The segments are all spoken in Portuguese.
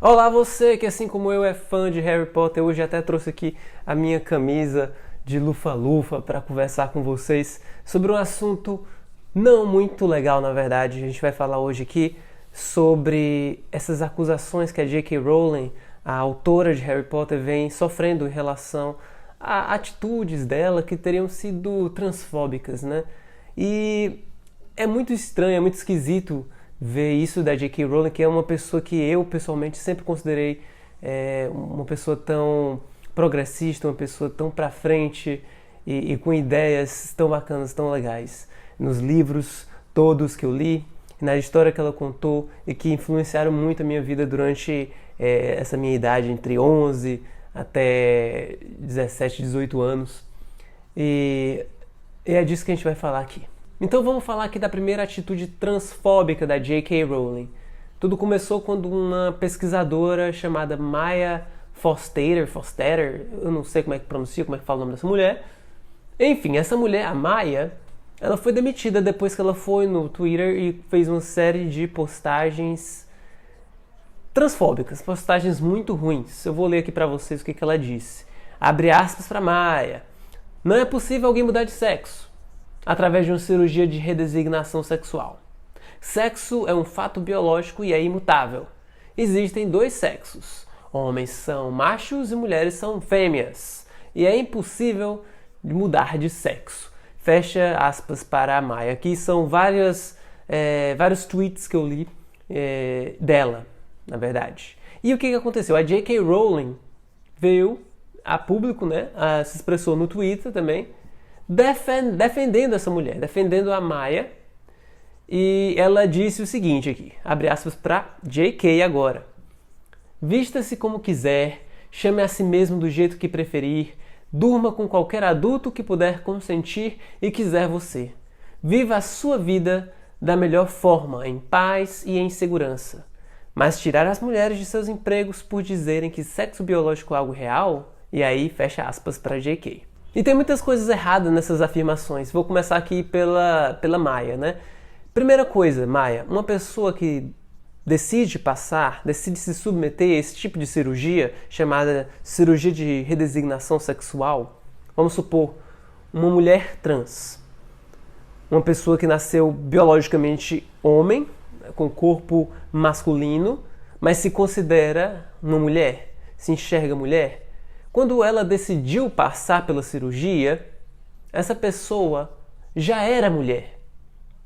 Olá você que assim como eu é fã de Harry Potter, hoje até trouxe aqui a minha camisa de lufa-lufa para conversar com vocês sobre um assunto não muito legal, na verdade. A gente vai falar hoje aqui sobre essas acusações que a J.K. Rowling, a autora de Harry Potter, vem sofrendo em relação a atitudes dela que teriam sido transfóbicas, né? E é muito estranho, é muito esquisito ver isso da J.K. Rowling, que é uma pessoa que eu pessoalmente sempre considerei uma pessoa tão progressista, uma pessoa tão pra frente e com ideias tão bacanas, tão legais. Nos livros todos que eu li, na história que ela contou e que influenciaram muito a minha vida durante essa minha idade, entre 11 até 17, 18 anos. E é disso que a gente vai falar aqui. Então vamos falar aqui da primeira atitude transfóbica da J.K. Rowling. Tudo começou quando uma pesquisadora chamada Maya Forstater, eu não sei como é que pronuncia, como é que fala o nome dessa mulher. Enfim, essa mulher, a Maya, ela foi demitida depois que ela foi no Twitter e fez uma série de postagens transfóbicas, postagens muito ruins. Eu vou ler aqui pra vocês o que ela disse. Abre aspas pra Maya. Não é possível alguém mudar de sexo através de uma cirurgia de redesignação sexual. Sexo é um fato biológico e é imutável. Existem dois sexos. Homens são machos e mulheres são fêmeas. E é impossível mudar de sexo. Fecha aspas para a Maya. Aqui são vários tweets que eu li dela, na verdade. E o que aconteceu? A J.K. Rowling veio a público, né? Se expressou no Twitter também, defendendo essa mulher, defendendo a Maya, e ela disse o seguinte aqui, abre aspas para J.K. agora. Vista-se como quiser, chame a si mesmo do jeito que preferir, durma com qualquer adulto que puder consentir e quiser você. Viva a sua vida da melhor forma, em paz e em segurança. Mas tirar as mulheres de seus empregos por dizerem que sexo biológico é algo real, e aí fecha aspas para J.K. E tem muitas coisas erradas nessas afirmações. Vou começar aqui pela Maya, né? Primeira coisa, Maya, uma pessoa que decide se submeter a esse tipo de cirurgia, chamada cirurgia de redesignação sexual, vamos supor, uma mulher trans, uma pessoa que nasceu biologicamente homem, com corpo masculino, mas se considera uma mulher, se enxerga mulher. Quando ela decidiu passar pela cirurgia, essa pessoa já era mulher.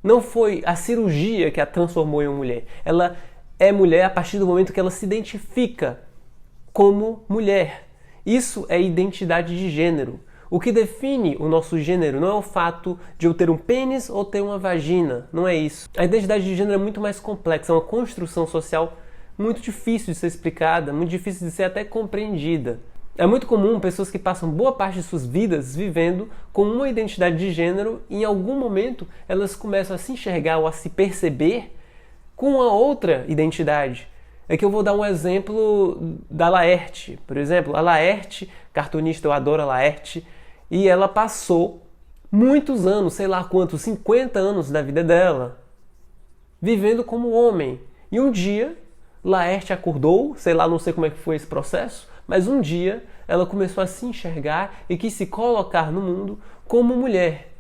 Não foi a cirurgia que a transformou em uma mulher. Ela é mulher a partir do momento que ela se identifica como mulher. Isso é identidade de gênero. O que define o nosso gênero não é o fato de eu ter um pênis ou ter uma vagina. Não é isso. A identidade de gênero é muito mais complexa. É uma construção social muito difícil de ser explicada, muito difícil de ser até compreendida. É muito comum pessoas que passam boa parte de suas vidas vivendo com uma identidade de gênero e em algum momento elas começam a se enxergar ou a se perceber com uma outra identidade. É que eu vou dar um exemplo da Laerte. Por exemplo, a Laerte, cartunista, eu adoro a Laerte, e ela passou muitos anos, sei lá quantos, 50 anos da vida dela, vivendo como homem. E um dia, Laerte acordou, sei lá, não sei como é que foi esse processo, mas um dia ela começou a se enxergar e quis se colocar no mundo como mulher.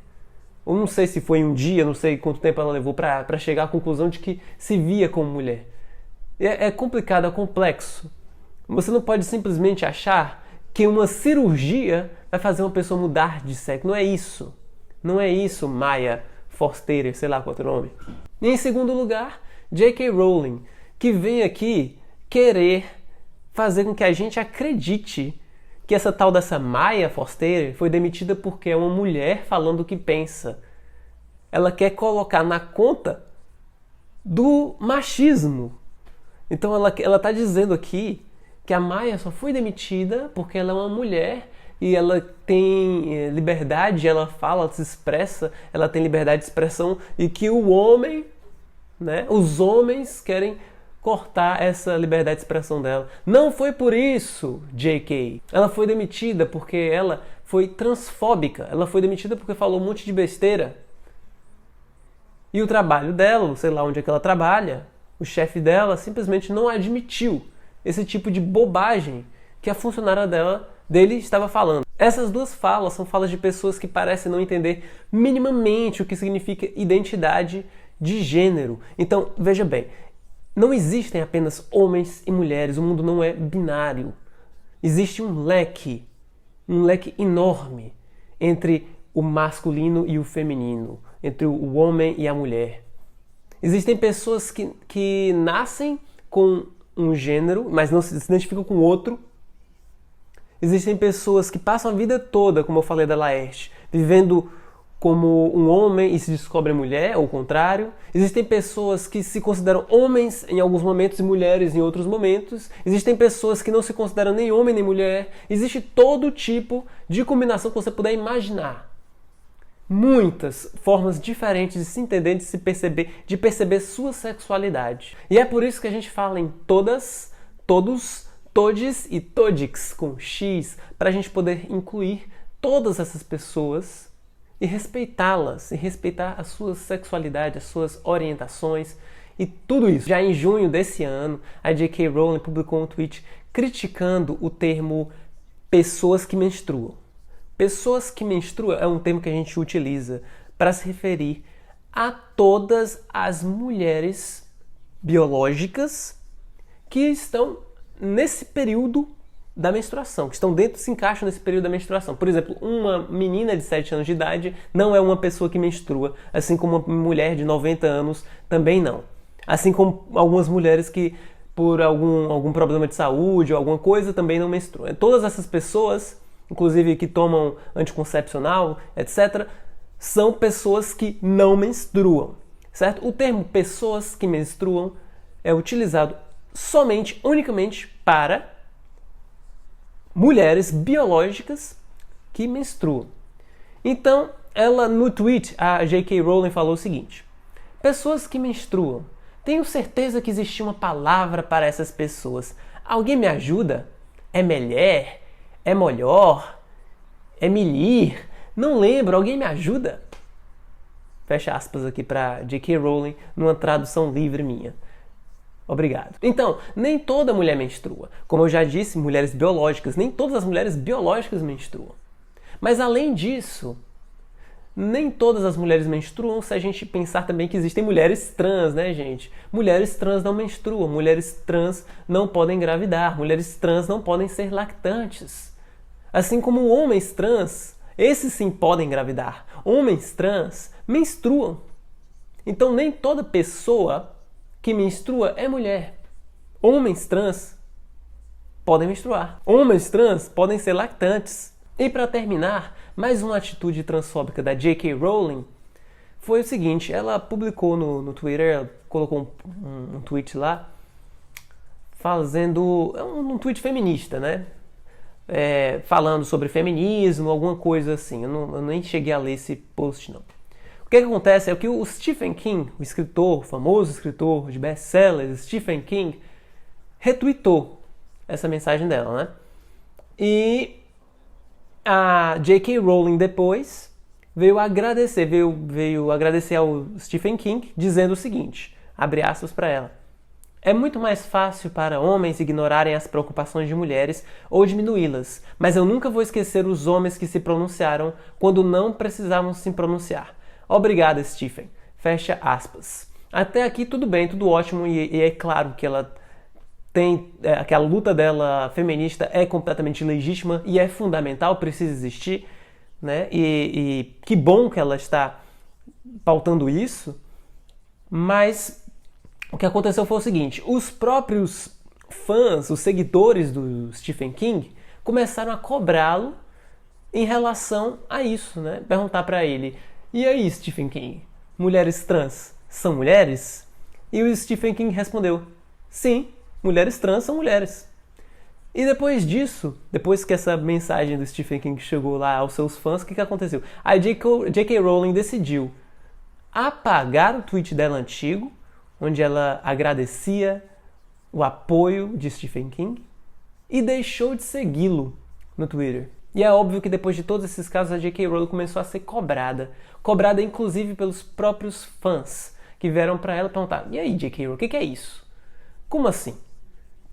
Eu não sei se foi um dia, não sei quanto tempo ela levou para chegar à conclusão de que se via como mulher. É complicado, é complexo. Você não pode simplesmente achar que uma cirurgia vai fazer uma pessoa mudar de sexo. Não é isso. Não é isso, Maya Forstater, sei lá qual é o nome. E em segundo lugar, J.K. Rowling, que vem aqui querer fazer com que a gente acredite que essa tal dessa Maya Forstater foi demitida porque é uma mulher falando o que pensa. Ela quer colocar na conta do machismo. Então ela está dizendo aqui que a Maya só foi demitida porque ela é uma mulher e ela tem liberdade, ela fala, ela se expressa, ela tem liberdade de expressão e que o homem, né, os homens querem cortar essa liberdade de expressão dela. Não foi por isso, J.K. Ela foi demitida porque ela foi transfóbica. Ela foi demitida porque falou um monte de besteira. E o trabalho dela, sei lá onde é que ela trabalha, o chefe dela simplesmente não admitiu esse tipo de bobagem que a funcionária dele estava falando. Essas duas falas são falas de pessoas que parecem não entender minimamente o que significa identidade de gênero. Então, veja bem, não existem apenas homens e mulheres, o mundo não é binário. Existe um leque enorme entre o masculino e o feminino, entre o homem e a mulher. Existem pessoas que nascem com um gênero, mas não se identificam com outro. Existem pessoas que passam a vida toda, como eu falei da Laerte, vivendo como um homem e se descobrem mulher, ou o contrário. Existem pessoas que se consideram homens em alguns momentos e mulheres em outros momentos. Existem pessoas que não se consideram nem homem nem mulher. Existe todo tipo de combinação que você puder imaginar. Muitas formas diferentes de se entender, de perceber sua sexualidade. E é por isso que a gente fala em todas, todos, todes e todix com X, para a gente poder incluir todas essas pessoas e respeitá-las, e respeitar a sua sexualidade, as suas orientações e tudo isso. Já em junho desse ano, a J.K. Rowling publicou um tweet criticando o termo pessoas que menstruam. Pessoas que menstruam é um termo que a gente utiliza para se referir a todas as mulheres biológicas que estão nesse período da menstruação, que se encaixam nesse período da menstruação. Por exemplo, uma menina de 7 anos de idade não é uma pessoa que menstrua, assim como uma mulher de 90 anos também não. Assim como algumas mulheres que, por algum problema de saúde ou alguma coisa, também não menstruam. Todas essas pessoas, inclusive que tomam anticoncepcional, etc., são pessoas que não menstruam, certo? O termo pessoas que menstruam é utilizado unicamente para mulheres biológicas que menstruam. Então, no tweet, a J.K. Rowling falou o seguinte: pessoas que menstruam. Tenho certeza que existia uma palavra para essas pessoas. Alguém me ajuda? É mulher? É melhor? É milir? Não lembro, alguém me ajuda? Fecha aspas aqui para J.K. Rowling, numa tradução livre minha. Obrigado. Então, nem toda mulher menstrua. Como eu já disse, mulheres biológicas, nem todas as mulheres biológicas menstruam. Mas além disso, nem todas as mulheres menstruam se a gente pensar também que existem mulheres trans, né, gente? Mulheres trans não menstruam, mulheres trans não podem engravidar, mulheres trans não podem ser lactantes. Assim como homens trans, esses sim podem engravidar. Homens trans menstruam. Então nem toda pessoa que menstrua é mulher. Homens trans podem menstruar. Homens trans podem ser lactantes. E para terminar, mais uma atitude transfóbica da J.K. Rowling foi o seguinte: ela publicou no Twitter, ela colocou um tweet lá, fazendo um tweet feminista, né? Falando sobre feminismo, alguma coisa assim. Eu nem cheguei a ler esse post, não. O que acontece é que o Stephen King, o escritor, o famoso escritor de best-sellers, Stephen King, retweetou essa mensagem dela, né? E a J.K. Rowling depois veio agradecer ao Stephen King, dizendo o seguinte, abre aspas para ela: é muito mais fácil para homens ignorarem as preocupações de mulheres ou diminuí-las, mas eu nunca vou esquecer os homens que se pronunciaram quando não precisavam se pronunciar. Obrigada, Stephen. Fecha aspas. Até aqui tudo bem, tudo ótimo, e é claro que ela tem, que a luta dela feminista é completamente legítima e é fundamental, precisa existir, né? E que bom que ela está pautando isso, mas o que aconteceu foi o seguinte: os próprios fãs, os seguidores do Stephen King, começaram a cobrá-lo em relação a isso, né? Perguntar para ele: e aí, Stephen King, mulheres trans são mulheres? E o Stephen King respondeu: sim, mulheres trans são mulheres. E depois disso, depois que essa mensagem do Stephen King chegou lá aos seus fãs, o que aconteceu? A J.K. Rowling decidiu apagar o tweet dela antigo, onde ela agradecia o apoio de Stephen King, e deixou de segui-lo no Twitter. E é óbvio que depois de todos esses casos, a J.K. Rowling começou a ser cobrada inclusive pelos próprios fãs, que vieram para ela perguntar: e aí, J.K. Rowling, o que é isso? Como assim?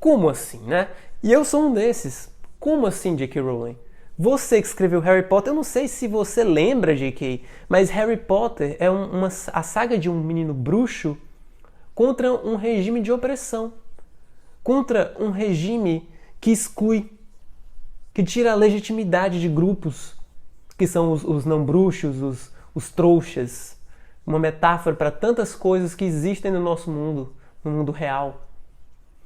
como assim, né? E eu sou um desses. Como assim, J.K. Rowling? Você que escreveu Harry Potter, eu não sei se você lembra, J.K., mas Harry Potter é a saga de um menino bruxo contra um regime de opressão, contra um regime que exclui, que tira a legitimidade de grupos, que são os não bruxos, os trouxas, uma metáfora para tantas coisas que existem no nosso mundo, no mundo real.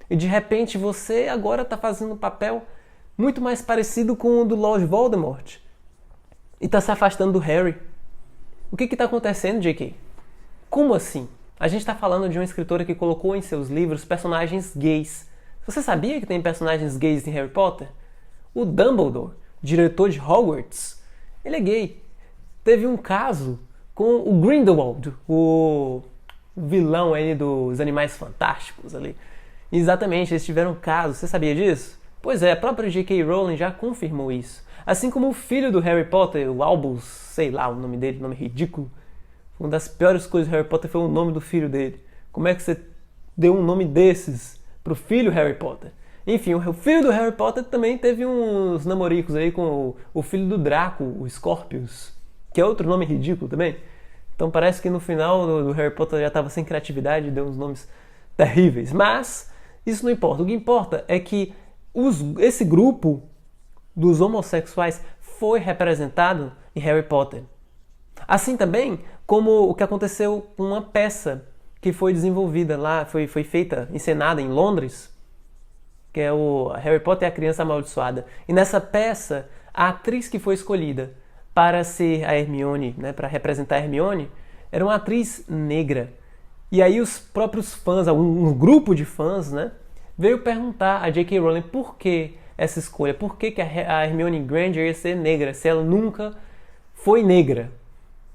E de repente você agora está fazendo um papel muito mais parecido com o do Lord Voldemort. E está se afastando do Harry. O que está acontecendo, J.K.? Como assim? A gente está falando de uma escritora que colocou em seus livros personagens gays. Você sabia que tem personagens gays em Harry Potter? O Dumbledore, diretor de Hogwarts, ele é gay. Teve um caso com o Grindelwald, o vilão aí dos Animais Fantásticos ali. Exatamente, eles tiveram um caso. Você sabia disso? Pois é, a própria J.K. Rowling já confirmou isso. Assim como o filho do Harry Potter, o Albus, sei lá o nome dele, nome ridículo. Uma das piores coisas do Harry Potter foi o nome do filho dele. Como é que você deu um nome desses pro filho Harry Potter? Enfim, o filho do Harry Potter também teve uns namoricos aí com o filho do Draco, o Scorpius, que é outro nome ridículo também. Então parece que no final do Harry Potter já estava sem criatividade e deu uns nomes terríveis. Mas isso não importa. O que importa é que esse grupo dos homossexuais foi representado em Harry Potter. Assim também como o que aconteceu com uma peça que foi desenvolvida lá, foi feita, encenada em Londres, que é o Harry Potter e a Criança Amaldiçoada. E nessa peça, a atriz que foi escolhida para ser a Hermione, né, para representar a Hermione, era uma atriz negra. E aí os próprios fãs, um grupo de fãs, né, veio perguntar a J.K. Rowling por que essa escolha, por que a Hermione Granger ia ser negra, se ela nunca foi negra.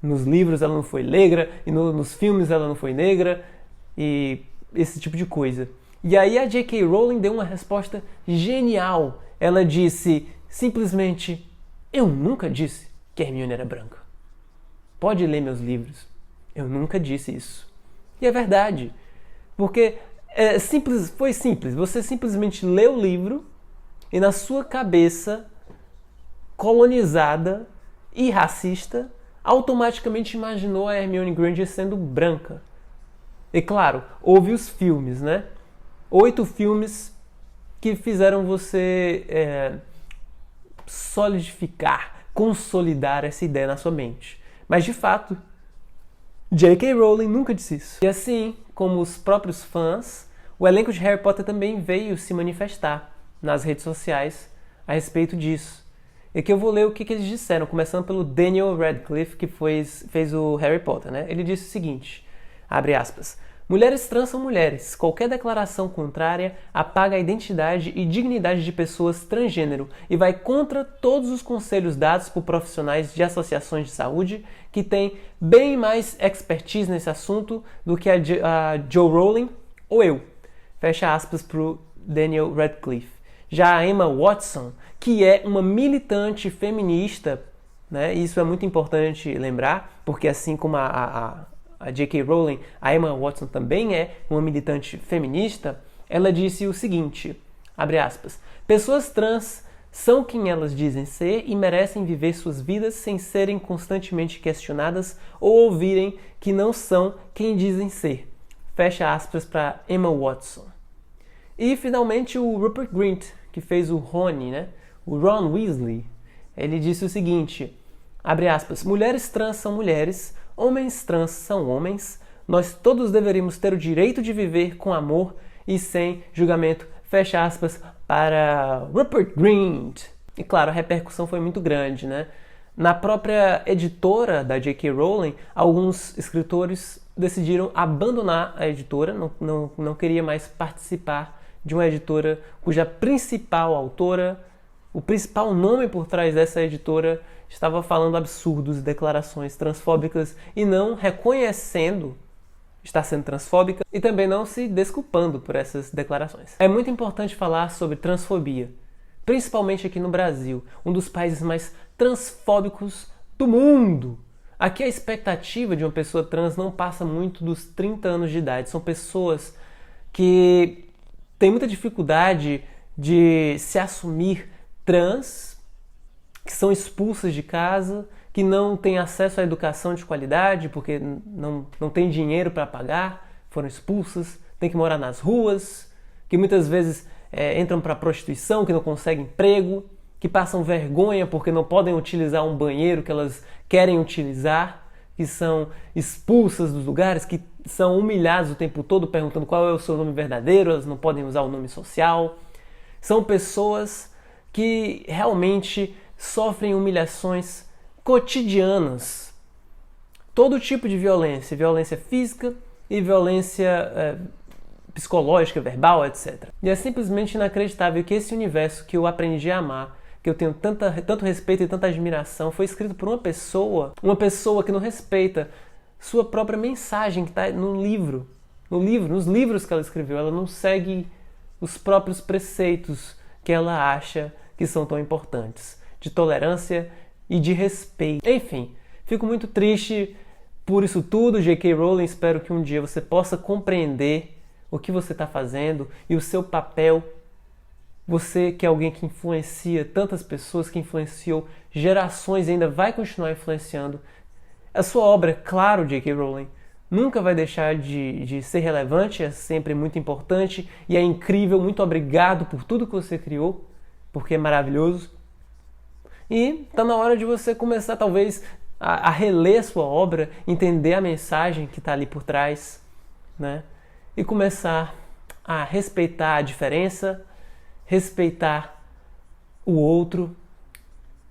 Nos livros ela não foi negra, e nos filmes ela não foi negra, e esse tipo de coisa. E aí a J.K. Rowling deu uma resposta genial. Ela disse simplesmente: eu nunca disse que a Hermione era branca. Pode ler meus livros. Eu nunca disse isso. E é verdade. Porque foi simples. Você simplesmente lê o livro e na sua cabeça colonizada e racista automaticamente imaginou a Hermione Granger sendo branca. E claro, houve os filmes, né? 8 filmes que fizeram você solidificar, consolidar essa ideia na sua mente. Mas de fato, J.K. Rowling nunca disse isso. E assim como os próprios fãs, o elenco de Harry Potter também veio se manifestar nas redes sociais a respeito disso. E aqui eu vou ler o que eles disseram, começando pelo Daniel Radcliffe, que fez o Harry Potter, né? Ele disse o seguinte, abre aspas: mulheres trans são mulheres. Qualquer declaração contrária apaga a identidade e dignidade de pessoas transgênero e vai contra todos os conselhos dados por profissionais de associações de saúde que têm bem mais expertise nesse assunto do que a Joe Rowling ou eu. Fecha aspas para o Daniel Radcliffe. Já a Emma Watson, que é uma militante feminista, né? Isso é muito importante lembrar, porque assim como a J.K. Rowling, a Emma Watson também é uma militante feminista, ela disse o seguinte, abre aspas: pessoas trans são quem elas dizem ser e merecem viver suas vidas sem serem constantemente questionadas ou ouvirem que não são quem dizem ser. Fecha aspas para Emma Watson. E finalmente o Rupert Grint, que fez o Rony, né? O Ron Weasley, ele disse o seguinte, abre aspas: mulheres trans são mulheres, homens trans são homens, nós todos deveríamos ter o direito de viver com amor e sem julgamento, fecha aspas, para Rupert Grint. E claro, a repercussão foi muito grande, né? Na própria editora da J.K. Rowling, alguns escritores decidiram abandonar a editora, não queria mais participar de uma editora cuja principal autora, o principal nome por trás dessa editora, estava falando absurdos e declarações transfóbicas e não reconhecendo estar sendo transfóbica e também não se desculpando por essas declarações. É muito importante falar sobre transfobia, principalmente aqui no Brasil, um dos países mais transfóbicos do mundo. Aqui a expectativa de uma pessoa trans não passa muito dos 30 anos de idade. São pessoas que têm muita dificuldade de se assumir trans, que são expulsas de casa, que não têm acesso à educação de qualidade porque não têm dinheiro para pagar, foram expulsas, têm que morar nas ruas, que muitas vezes entram para a prostituição, que não conseguem emprego, que passam vergonha porque não podem utilizar um banheiro que elas querem utilizar, que são expulsas dos lugares, que são humilhadas o tempo todo perguntando qual é o seu nome verdadeiro, elas não podem usar o nome social. São pessoas que realmente sofrem humilhações cotidianas. Todo tipo de violência, violência física e violência psicológica, verbal, etc. E é simplesmente inacreditável que esse universo que eu aprendi a amar, que eu tenho tanto respeito e tanta admiração, foi escrito por uma pessoa que não respeita sua própria mensagem que está nos livros que ela escreveu. Ela não segue os próprios preceitos que ela acha que são tão importantes, de tolerância e de respeito. Enfim, fico muito triste por isso tudo, J.K. Rowling. Espero que um dia você possa compreender o que você está fazendo e o seu papel. Você que é alguém que influencia tantas pessoas, que influenciou gerações e ainda vai continuar influenciando. A sua obra, claro, J.K. Rowling, nunca vai deixar de ser relevante, é sempre muito importante e é incrível. Muito obrigado por tudo que você criou, porque é maravilhoso. E está na hora de você começar, talvez, a reler a sua obra, entender a mensagem que está ali por trás, né? E começar a respeitar a diferença, respeitar o outro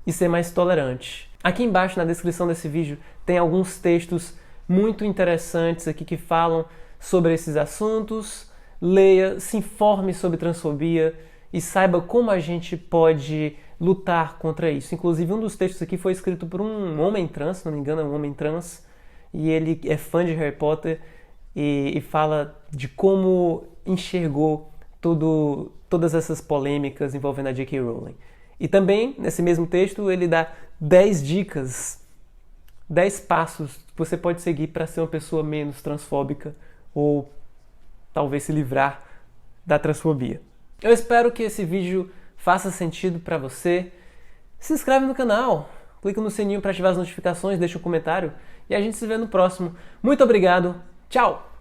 e ser mais tolerante. Aqui embaixo na descrição desse vídeo tem alguns textos muito interessantes aqui que falam sobre esses assuntos. Leia, se informe sobre transfobia e saiba como a gente pode lutar contra isso. Inclusive, um dos textos aqui foi escrito por um homem trans, se não me engano, é um homem trans, e ele é fã de Harry Potter e fala de como enxergou todas essas polêmicas envolvendo a J.K. Rowling. E também, nesse mesmo texto, ele dá 10 dicas, 10 passos que você pode seguir para ser uma pessoa menos transfóbica ou talvez se livrar da transfobia. Eu espero que esse vídeo faça sentido para você. Se inscreve no canal, clica no sininho para ativar as notificações, deixa um comentário e a gente se vê no próximo. Muito obrigado, tchau!